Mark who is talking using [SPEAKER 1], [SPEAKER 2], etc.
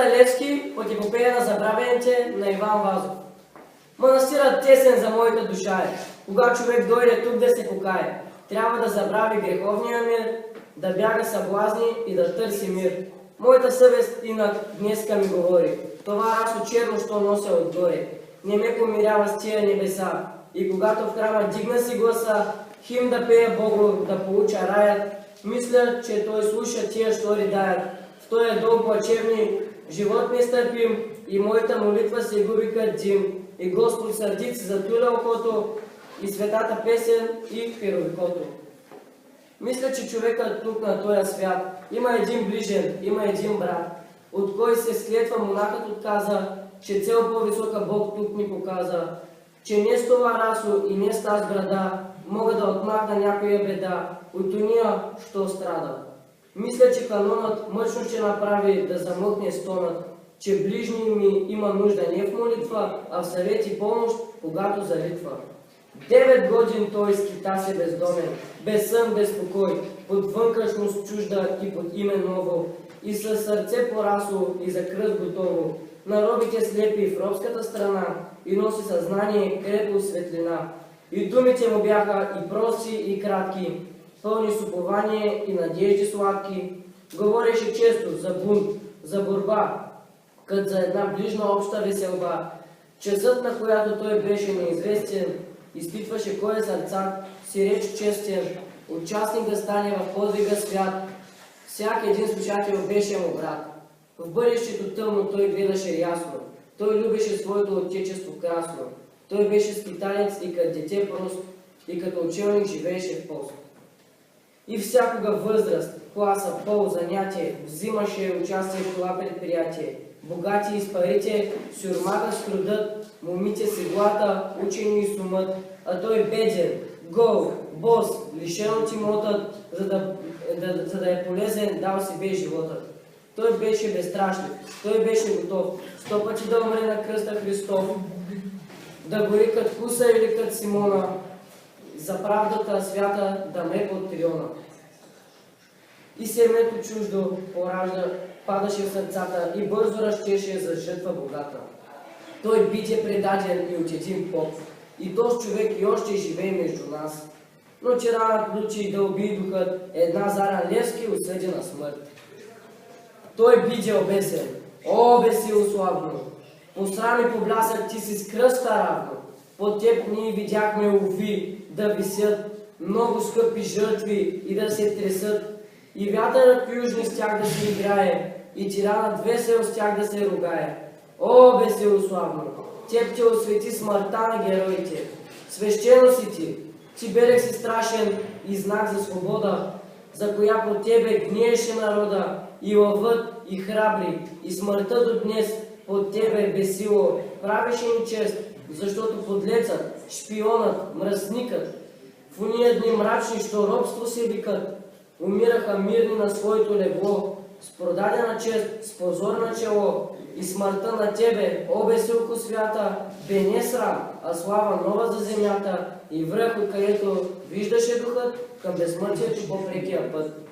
[SPEAKER 1] е Левски от епопея на забравените на Иван Вазов. Манастирът тесен за моята душа е. Кога човек дойде тук да се покае, трябва да забрави греховния мир, да бяга съблазни и да търси мир. Моята съвест инак днеска ми говори, това расо черно, що нося отгоре, не ме помирява с тия небеса. И когато в храма дигна си гласа, хим да пея Богу, да получа раят, мисля, че той слуша тия, що ридаят. В този дълг плачевни живот нестърпим и моята молитва се губи като дим. И Господ сърдит се затуля окото и светата песен и херовикото. Мисля, че човекът тук на този свят има един ближен, има един брат, от кой се склетва монахът отказа, че цел по-висока Бог тук ни показа, че не с това расо и не с тази брада мога да отмахна някоя беда от уния, що страда. Мисля, че канонът мъчно ще направи да замълкне стонът, че ближни ми има нужда не в молитва, а в съвет и помощ, когато залитва. 9 години той скита се бездомен, без сън, без покой, под вънкашност чужда и под име ново, и със сърце порасло и за кръст готово. На робите слепи в робската страна и носи съзнание крепо светлина. И думите му бяха и прости, и кратки, пълни с упование и надежди сладки. Говореше често за бунт, за борба, като за една ближна обща веселба. Часът, на която той беше неизвестен, изпитваше кой е сърца, си реч честен, участник да стане в подвига свят. Всяк един слушател беше му брат. В бъдещето тъмно той гледаше ясно. Той любеше своето отечество красно. Той беше скиталец и като дете прост, и като ученик живееше в пост. И всякога възраст, класа, пол, занятие, взимаше участие в това предприятие. Богати с парите, сюрмага с трудът, момите с иглата, учени и сумът, а той беден, гол, бос, лишен от имотът, за да е полезен, дал си бе животът. Той беше безстрашен, той беше готов 100 пъти да умре на кръста Христов, да гори като Куса или като Симона, за правдата свята да ме под триона. И семето чуждо падаше в сърцата и бързо разчеше за жътва богата. Той биде предаден и от един поп, и този човек и още живее между нас. Но че ранът лучи да убие духът, една Заран Левски осъди на смърт. Той биде обесен, о, бесило славно, посрам и поблясък ти си с кръста равно. Под теб ние видяхме уви да висят много скъпи жертви и да се тресат. И вятърът южни с тях да се играе, и тиранът весел с тях да се ругае. О, веселославно, теб те освети смъртта на героите. Свещено си ти белег си страшен и знак за свобода, за коя по тебе гниеше народа, и лъвът, и храбри, и смъртта до днес под тебе бесило правеше ни чест, защото подлецът, шпионът, мръсникът, в уния дни мрачни, що робство се викат, умираха мирни на своето легло, с продадена чест, с позор на чело, и смъртта на тебе, о бесилко свята, бе не срам, а слава нова за земята, и връх, откъдето виждаше духът към безсмъртието по прекия път.